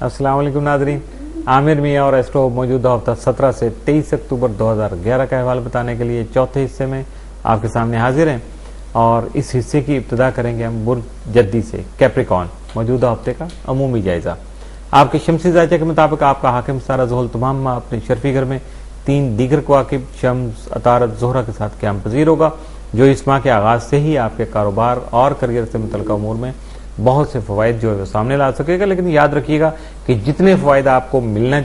अस्सलाम वालेकुम नाज़रीन, आमिर मियाँ और एस्ट्रो मौजूदा हफ्ता 17 से 23 अक्टूबर 2011 का अहवाल बताने के लिए चौथे हिस्से में आपके सामने हाजिर हैं। और इस हिस्से की इब्तिदा करेंगे हम बुर्ज जद्दी से, कैप्रिकॉर्न, मौजूदा हफ्ते का अमूमी जायजा। आपके शमसी जायजे के मुताबिक आपका हाकिम सारा ज़ोहल तमाम माह अपने शर्फी घर में 3 दीगर कवाकिब शम्स, अतारत, ज़ोहरा के साथ क़याम पज़ीर होगा, जो इस माह के आगाज से ही आपके कारोबार और करियर से मुतल्लिक़ अमूर में बहुत से फ़वाइद जो है वो सामने ला सकेगा। लेकिन याद रखिएगा कि जितने फ़वाइद आपको मिलने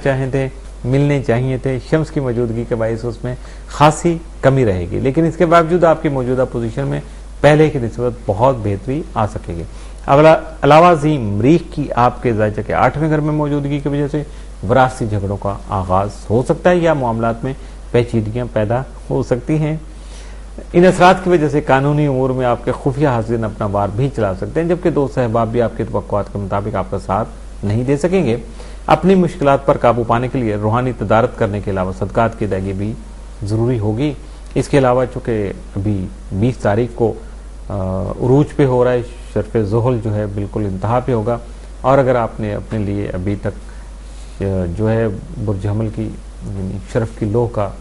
चाहिए थे, शम्स की मौजूदगी के बायस उसमें खासी कमी रहेगी। लेकिन इसके बावजूद आपकी मौजूदा पोजीशन में पहले की निस्बत बहुत बेहतरी आ सकेगी। अलावा जी मरीख की आपके जायजे के 8वें घर में मौजूदगी की वजह से वरासती झगड़ों का आगाज हो सकता है या मामलात में पेचीदगियां पैदा हो सकती हैं। इन असरात की वजह से कानूनी उमूर में आपके खुफिया हाज़िन अपना बार भी चला सकते हैं, जबकि दोस्त अहबाब भी आपके तवक्कुआत के मुताबिक आपका साथ नहीं दे सकेंगे। अपनी मुश्किलात पर काबू पाने के लिए रूहानी तदारत करने के अलावा सदकात की अदायगी भी ज़रूरी होगी। इसके अलावा चूँकि अभी 20 तारीख को उरूज पे हो रहा है, शर्फ ज़ोहल जो है बिल्कुल इंतहा पे होगा। और अगर आपने अपने लिए अभी तक जो है बुर्ज हमल की शरफ की लोह का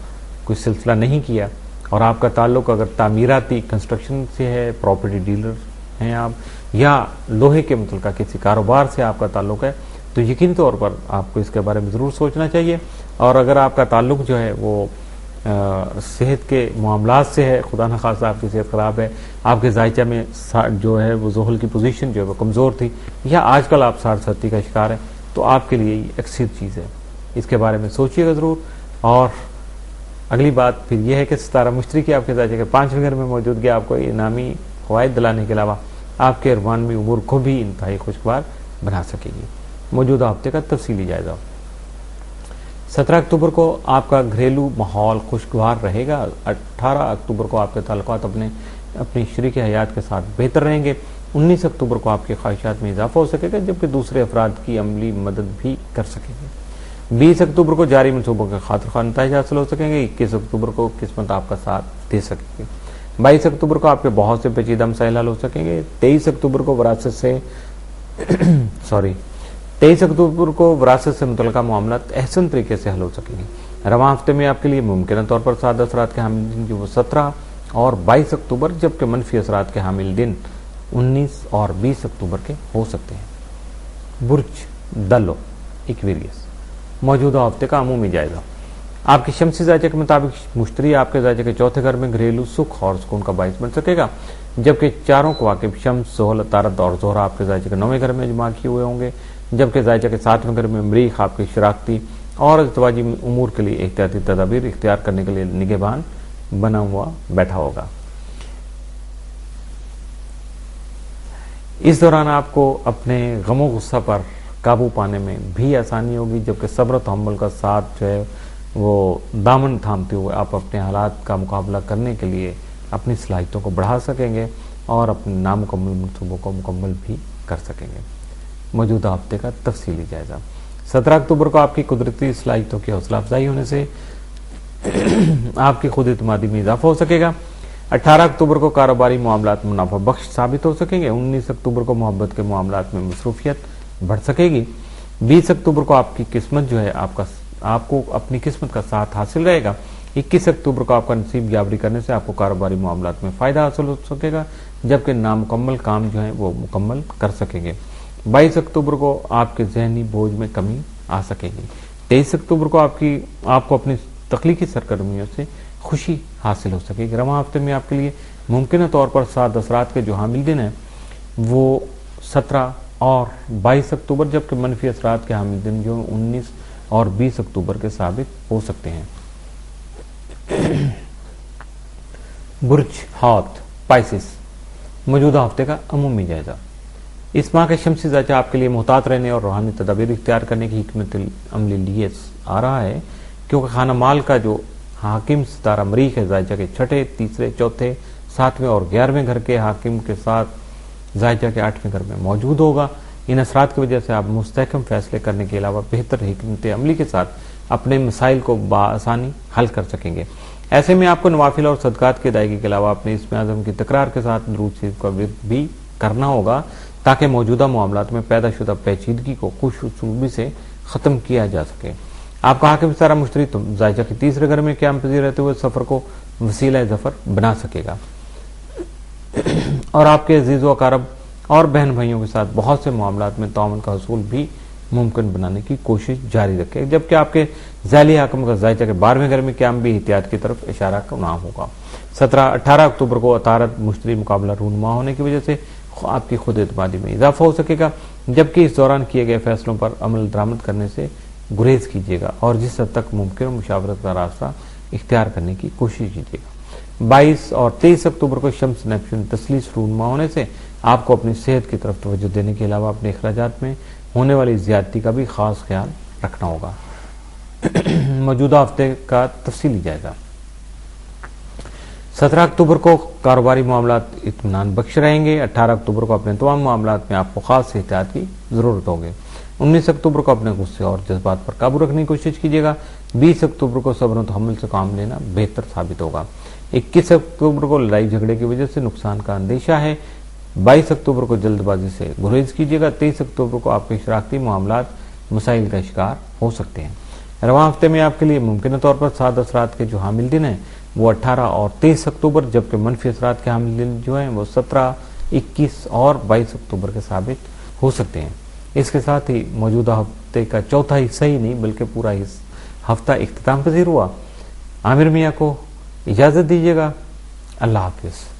कोई सिलसिला नहीं किया और आपका ताल्लुक अगर तामीराती कंस्ट्रक्शन से है, प्रॉपर्टी डीलर हैं आप, या लोहे के मुतल्लिक़ किसी कारोबार से आपका ताल्लुक है, तो यकीनी तौर पर आपको इसके बारे में ज़रूर सोचना चाहिए। और अगर आपका ताल्लुक जो है वो सेहत के मामलात से है, खुदा न खास्ता आपकी सेहत ख़राब है, आपके जायचा में जो है वो ज़ोहल की पोजीशन जो है वो कमज़ोर थी, या आजकल आप साड़ सर्दी का शिकार है, तो आपके लिए ये अक्सर चीज़ है। इसके बारे में सोचिएगा ज़रूर। और अगली बात फिर यह है कि सितारा मुश्तरी की आपके जायचे के 5वें घर में मौजूदगी आपको इनामी फ़वाइद दिलाने के अलावा आपके अरमानवी उमूर को भी इंतहाई खुशगवार बना सकेगी। मौजूदा हफ्ते का तफसीली जायजा। 17 अक्टूबर को आपका घरेलू माहौल खुशगवार रहेगा। 18 अक्टूबर को आपके ताल्लुकात अपनी शरीक हयात के साथ बेहतर रहेंगे। 19 अक्टूबर को आपकी ख्वाहिशात में इजाफा हो सकेगा, जबकि दूसरे अफराद की अमली मदद भी कर सकेंगे। 20 अक्टूबर को जारी मनसूबों के खातिर खा नताइज हासिल हो सकेंगे। 21 अक्टूबर को किस्मत आपका साथ दे सकेगी। 22 अक्टूबर को आपके बहुत से पेचीदा मसाइल हल हो सकेंगे। 23 अक्टूबर को विरासत से मुतल्लिक़ा मामलात अहसन तरीके से हल हो सकेंगे। रवां हफ्ते में आपके लिए मुमकिन तौर पर साद असरात के हामिल दिन जो 17 और 22 अक्टूबर, जबकि मनफी असरात के हामिल दिन 19 और 20 अक्टूबर के हो सकते हैं। बुर्ज दलो, एक्वेरियस, मौजूदा हफ्ते का अमूमी जायजा। आपके शमसी जायजे के मुताबिक मुश्तरी आपके जायजे के 4थे घर में घरेलू सुख और सुकून का बाइस बन सकेगा, जबकि चारों कवाकिब शम्स, ज़ोहल, तारत और ज़ोहरा आपके जायजे के 9वें घर में जमा किए हुए होंगे, जबकि जायजे के 7वें घर में मरीख आपके शराकती और इज़्तिवाजी उमूर के लिए एहतियाती तदाबीर इख्तियार करने के लिए निगहबान बना हुआ बैठा होगा। इस दौरान आपको अपने गमो गुस्सा पर काबू पाने में भी आसानी होगी, जबकि सब्र तहम्मुल का साथ जो है वो दामन थामते हुए आप अपने हालात का मुकाबला करने के लिए अपनी सलाहियतों को बढ़ा सकेंगे और अपने नामुकम्मल मनसूबों को मुकम्मल भी कर सकेंगे। मौजूदा हफ्ते का तफसीली जायजा। 17 अक्टूबर को आपकी कुदरती सलाहियतों की हौसला अफजाई होने से आपकी खुद एतमादी में इजाफा हो सकेगा। 18 अक्टूबर को कारोबारी मामलात मुनाफा बख्श साबित हो सकेंगे। 19 अक्टूबर को मोहब्बत के मामलात में मसरूफियत बढ़ सकेगी। 20 अक्टूबर को आपकी किस्मत जो है आपको अपनी किस्मत का साथ हासिल रहेगा। 21 अक्टूबर को आपका नसीब यावरी करने से आपको कारोबारी मामलात में फ़ायदा हासिल हो सकेगा, जबकि नामुकम्मल काम जो है वो मुकम्मल कर सकेंगे। 22 अक्टूबर को आपके जहनी बोझ में कमी आ सकेगी। 23 अक्टूबर को आपको अपनी तख्लीकी सरगर्मियों से खुशी हासिल हो सकेगी। रवां हफ्ते में आपके लिए मुमकिन तौर पर 7 असरात के जो हामिल दिन हैं वो 17 और 22 अक्टूबर, जबकि मनफी असरात के हामिल दिन जो 19 और 20 अक्टूबर के साबित हो सकते हैं। बुर्ज हौत, पाइसिस, मौजूदा हफ्ते का अमूमी जायजा। इस माह के शमसी जायजा आपके लिए मोहतात रहने और रूहानी तदाबीर इख्तियार करने की हिकमत अमली लिए आ रहा है, क्योंकि खाना माल का जो हाकिम सितारा मरीख है जायजा के 6, 3, 4, 7वें और 11वें घर के हाकिम के साथ जायजा के 8वें घर में मौजूद होगा। इन असरात की वजह से आप मुस्तहकम फैसले करने के अलावा बेहतर हिकमत अमली के साथ अपने मसाइल को बआसानी हल कर सकेंगे। ऐसे में आपको नवाफिल और सदकात की अदायगी के अलावा अपने इस्म आज़म की तकरार के साथ दुरूद शरीफ का विर्द भी करना होगा, تاکہ موجودہ معاملات میں پیدا شدہ پیچیدگی کو خوش اسلوبی سے ختم کیا جا سکے۔ آپ کا حاکم سارا مشتری ذائقہ کے تیسرے گھر میں قیام پذیر رہتے ہوئے سفر کو وسیلہ ظفر بنا سکے گا، اور آپ کے عزیز و اقارب اور بہن بھائیوں کے ساتھ بہت سے معاملات میں تعاون کا حصول بھی ممکن بنانے کی کوشش جاری رکھے، جبکہ آپ کے ذیلی حاکم کا ذائقہ کے 12ویں گھر میں قیام بھی احتیاط کی طرف اشارہ نام ہوگا۔ 18 اکتوبر کو عطارد مشتری مقابلہ رونما ہونے کی وجہ سے آپ کی خود اعتمادی میں اضافہ ہو سکے گا، جبکہ اس دوران کیے گئے فیصلوں پر عمل درآمد کرنے سے گریز کیجیے گا اور جس حد تک ممکن مشاورت کا راستہ اختیار کرنے کی کوشش کیجیے گا۔ 22 اور 23 اکتوبر کو شمس نیپچون تسلیس رونما ہونے سے آپ کو اپنی صحت کی طرف توجہ دینے کے علاوہ اپنے اخراجات میں ہونے والی زیادتی کا بھی خاص خیال رکھنا ہوگا۔ موجودہ ہفتے کا تفصیلی جائزہ۔ 17 اکتوبر کو کاروباری معاملات اطمینان بخش رہیں گے۔ 18 اکتوبر کو اپنے تمام معاملات میں آپ کو خاص احتیاط کی ضرورت ہوگی۔ 19 اکتوبر کو اپنے غصے اور جذبات پر قابو رکھنے کی کوشش کیجیے گا۔ 20 اکتوبر کو صبر و تحمل سے کام لینا بہتر ثابت ہوگا۔ 21 اکتوبر کو لڑائی جھگڑے کی وجہ سے نقصان کا اندیشہ ہے۔ 22 اکتوبر کو جلد بازی سے گریز کیجیے گا۔ 23 اکتوبر کو آپ کے شراکتی معاملات مسائل کا شکار ہو سکتے ہیں۔ رواں ہفتے میں آپ کے لیے ممکنہ طور پر سعد اثرات کے جو حامل دن ہیں وہ 18 اور 23 اکتوبر، جبکہ منفی اثرات کے حامل دن جو ہیں وہ 17، 21 اور 22 اکتوبر کے ثابت ہو سکتے ہیں۔ اس کے ساتھ ہی موجودہ ہفتے کا چوتھا حصہ ہی نہیں بلکہ پورا ہفتہ اختتام پذیر ہوا۔ عامر میاں کو اجازت دیجیے گا۔ اللہ حافظ۔